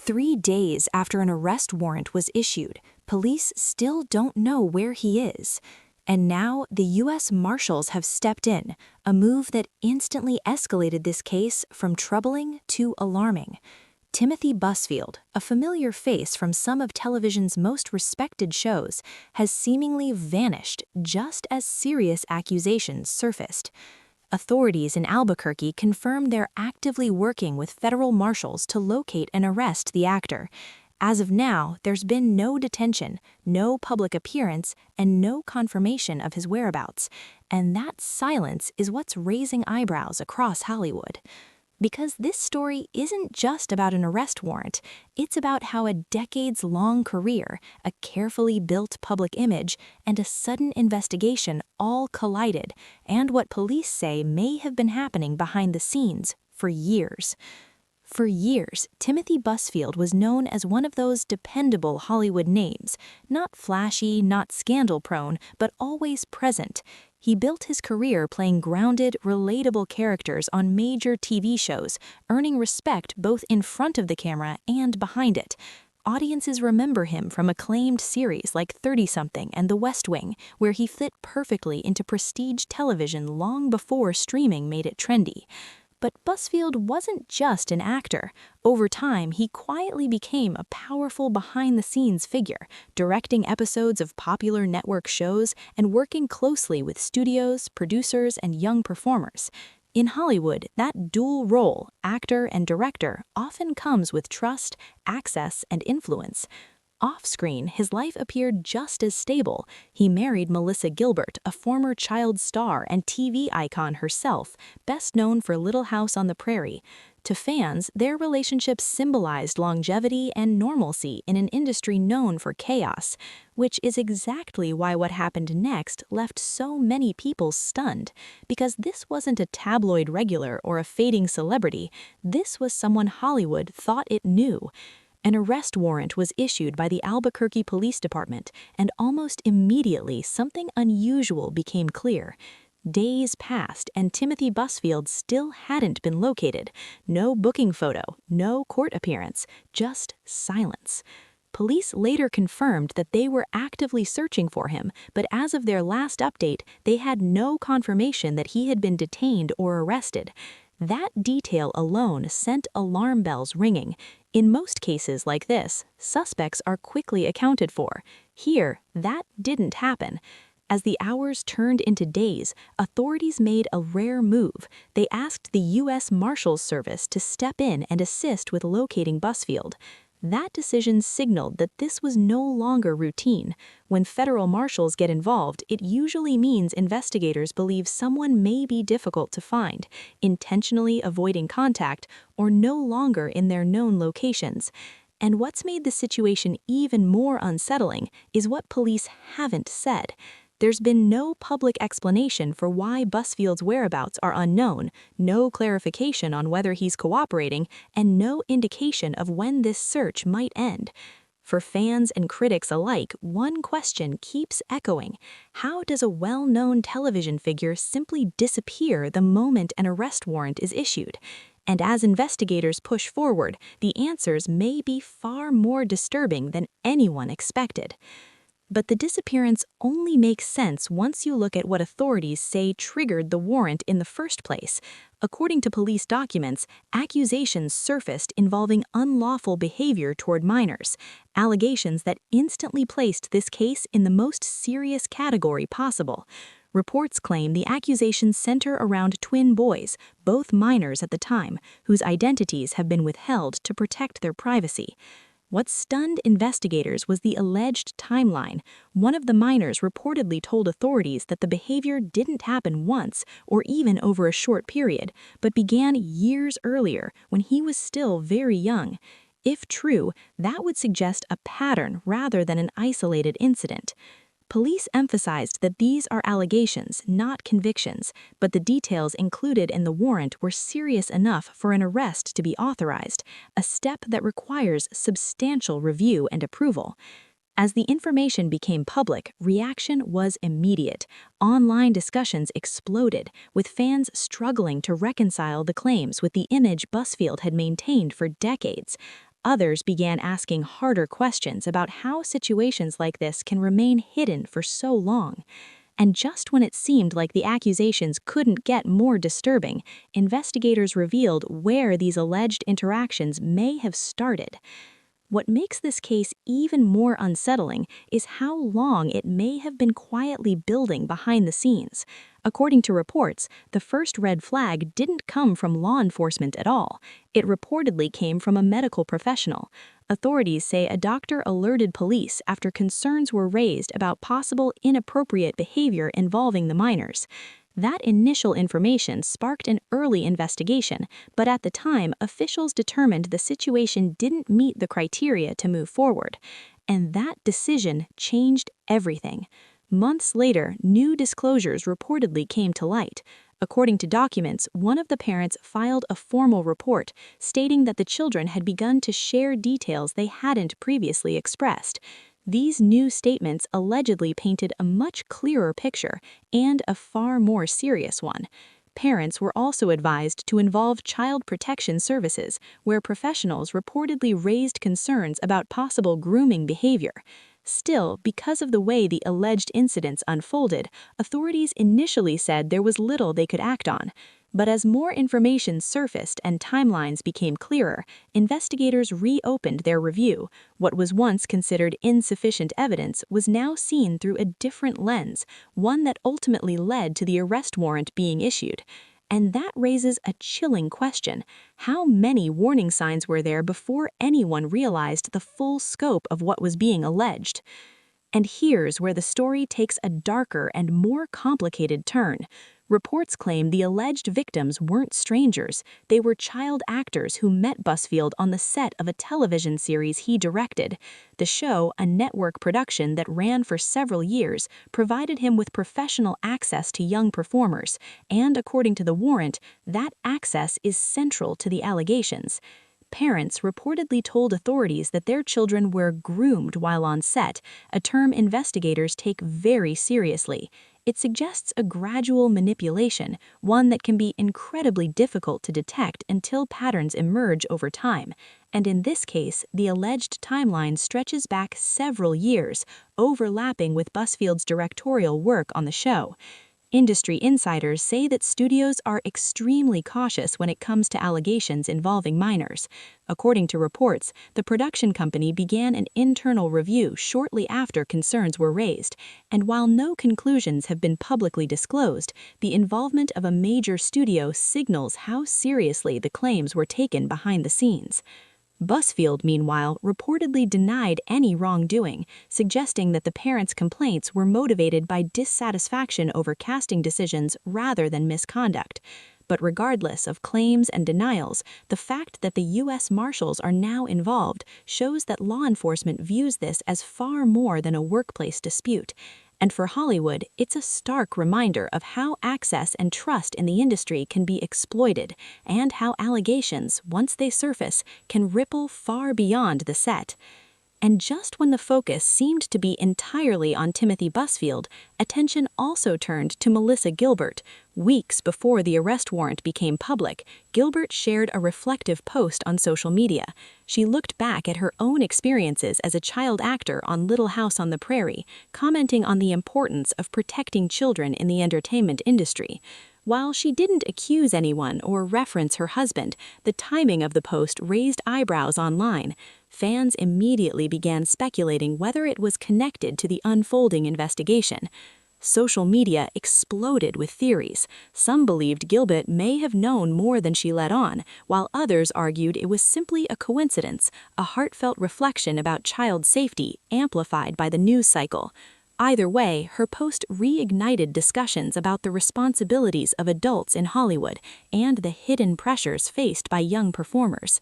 3 days after an arrest warrant was issued, police still don't know where he is. And now the U.S. Marshals have stepped in, a move that instantly escalated this case from troubling to alarming. Timothy Busfield, a familiar face from some of television's most respected shows, has seemingly vanished just as serious accusations surfaced. Authorities in Albuquerque confirmed they're actively working with federal marshals to locate and arrest the actor. As of now, there's been no detention, no public appearance, and no confirmation of his whereabouts. And that silence is what's raising eyebrows across Hollywood. Because this story isn't just about an arrest warrant, it's about how a decades-long career, a carefully built public image, and a sudden investigation all collided, and what police say may have been happening behind the scenes for years. For years, Timothy Busfield was known as one of those dependable Hollywood names, not flashy, not scandal-prone, but always present. He built his career playing grounded, relatable characters on major TV shows, earning respect both in front of the camera and behind it. Audiences remember him from acclaimed series like 30-something and The West Wing, where he fit perfectly into prestige television long before streaming made it trendy. But Busfield wasn't just an actor. Over time, he quietly became a powerful behind-the-scenes figure, directing episodes of popular network shows and working closely with studios, producers, and young performers. In Hollywood, that dual role, actor and director, often comes with trust, access, and influence. Off-screen, his life appeared just as stable. He married Melissa Gilbert, a former child star and TV icon herself, best known for Little House on the Prairie. To fans, their relationship symbolized longevity and normalcy in an industry known for chaos, which is exactly why what happened next left so many people stunned. Because this wasn't a tabloid regular or a fading celebrity, this was someone Hollywood thought it knew. An arrest warrant was issued by the Albuquerque Police Department, and almost immediately something unusual became clear. Days passed, and Timothy Busfield still hadn't been located. No booking photo, no court appearance, just silence. Police later confirmed that they were actively searching for him, but as of their last update, they had no confirmation that he had been detained or arrested. That detail alone sent alarm bells ringing. In most cases like this, suspects are quickly accounted for. Here, that didn't happen. As the hours turned into days, authorities made a rare move. They asked the U.S. Marshals Service to step in and assist with locating Busfield. That decision signaled that this was no longer routine. When federal marshals get involved, it usually means investigators believe someone may be difficult to find, intentionally avoiding contact, or no longer in their known locations. And what's made the situation even more unsettling is what police haven't said. There's been no public explanation for why Busfield's whereabouts are unknown, no clarification on whether he's cooperating, and no indication of when this search might end. For fans and critics alike, one question keeps echoing. How does a well-known television figure simply disappear the moment an arrest warrant is issued? And as investigators push forward, the answers may be far more disturbing than anyone expected. But the disappearance only makes sense once you look at what authorities say triggered the warrant in the first place. According to police documents, accusations surfaced involving unlawful behavior toward minors, allegations that instantly placed this case in the most serious category possible. Reports claim the accusations center around twin boys, both minors at the time, whose identities have been withheld to protect their privacy. What stunned investigators was the alleged timeline. One of the minors reportedly told authorities that the behavior didn't happen once or even over a short period, but began years earlier when he was still very young. If true, that would suggest a pattern rather than an isolated incident. Police emphasized that these are allegations, not convictions, but the details included in the warrant were serious enough for an arrest to be authorized, a step that requires substantial review and approval. As the information became public, reaction was immediate. Online discussions exploded, with fans struggling to reconcile the claims with the image Busfield had maintained for decades. Others began asking harder questions about how situations like this can remain hidden for so long. And just when it seemed like the accusations couldn't get more disturbing, investigators revealed where these alleged interactions may have started. What makes this case even more unsettling is how long it may have been quietly building behind the scenes. According to reports, the first red flag didn't come from law enforcement at all. It reportedly came from a medical professional. Authorities say a doctor alerted police after concerns were raised about possible inappropriate behavior involving the minors. That initial information sparked an early investigation, but at the time, officials determined the situation didn't meet the criteria to move forward. And that decision changed everything. Months later, new disclosures reportedly came to light. According to documents, one of the parents filed a formal report stating that the children had begun to share details they hadn't previously expressed. These new statements allegedly painted a much clearer picture and a far more serious one. Parents were also advised to involve child protection services, where professionals reportedly raised concerns about possible grooming behavior. Still, because of the way the alleged incidents unfolded, authorities initially said there was little they could act on. But as more information surfaced and timelines became clearer, investigators reopened their review. What was once considered insufficient evidence was now seen through a different lens, one that ultimately led to the arrest warrant being issued. And that raises a chilling question. How many warning signs were there before anyone realized the full scope of what was being alleged? And here's where the story takes a darker and more complicated turn. Reports claim the alleged victims weren't strangers. They were child actors who met Busfield on the set of a television series he directed. The show, a network production that ran for several years, provided him with professional access to young performers, and according to the warrant, that access is central to the allegations. Parents reportedly told authorities that their children were groomed while on set, a term investigators take very seriously. It suggests a gradual manipulation, one that can be incredibly difficult to detect until patterns emerge over time. And in this case, the alleged timeline stretches back several years, overlapping with Busfield's directorial work on the show. Industry insiders say that studios are extremely cautious when it comes to allegations involving minors. According to reports, the production company began an internal review shortly after concerns were raised, and while no conclusions have been publicly disclosed, the involvement of a major studio signals how seriously the claims were taken behind the scenes. Busfield, meanwhile, reportedly denied any wrongdoing, suggesting that the parents' complaints were motivated by dissatisfaction over casting decisions rather than misconduct. But regardless of claims and denials, the fact that the U.S. Marshals are now involved shows that law enforcement views this as far more than a workplace dispute. And for Hollywood, it's a stark reminder of how access and trust in the industry can be exploited, and how allegations, once they surface, can ripple far beyond the set. And just when the focus seemed to be entirely on Timothy Busfield, attention also turned to Melissa Gilbert. Weeks before the arrest warrant became public, Gilbert shared a reflective post on social media. She looked back at her own experiences as a child actor on Little House on the Prairie, commenting on the importance of protecting children in the entertainment industry. While she didn't accuse anyone or reference her husband, the timing of the post raised eyebrows online. Fans immediately began speculating whether it was connected to the unfolding investigation. Social media exploded with theories. Some believed Gilbert may have known more than she let on, while others argued it was simply a coincidence, a heartfelt reflection about child safety amplified by the news cycle. Either way, her post reignited discussions about the responsibilities of adults in Hollywood and the hidden pressures faced by young performers.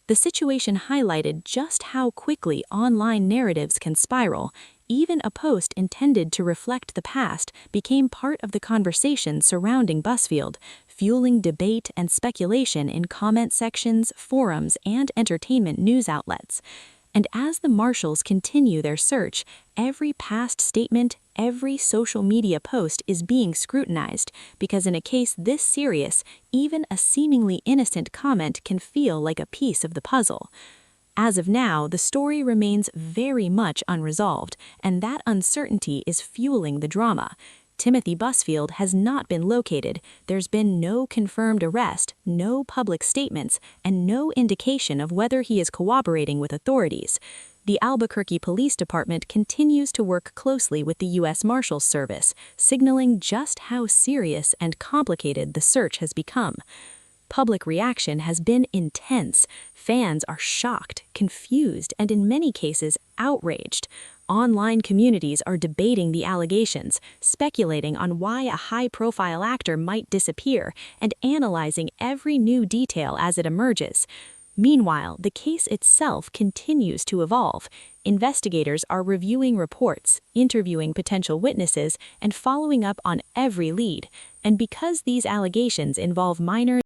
The situation highlighted just how quickly online narratives can spiral. Even a post intended to reflect the past became part of the conversation surrounding Busfield, fueling debate and speculation in comment sections, forums, and entertainment news outlets. And as the Marshals continue their search, every past statement, every social media post is being scrutinized, because in a case this serious, even a seemingly innocent comment can feel like a piece of the puzzle. As of now, the story remains very much unresolved, and that uncertainty is fueling the drama. Timothy Busfield has not been located, there's been no confirmed arrest, no public statements, and no indication of whether he is cooperating with authorities. The Albuquerque Police Department continues to work closely with the U.S. Marshals Service, signaling just how serious and complicated the search has become. Public reaction has been intense. Fans are shocked, confused, and in many cases, outraged. Online communities are debating the allegations, speculating on why a high-profile actor might disappear, and analyzing every new detail as it emerges. Meanwhile, the case itself continues to evolve. Investigators are reviewing reports, interviewing potential witnesses, and following up on every lead. And because these allegations involve minors,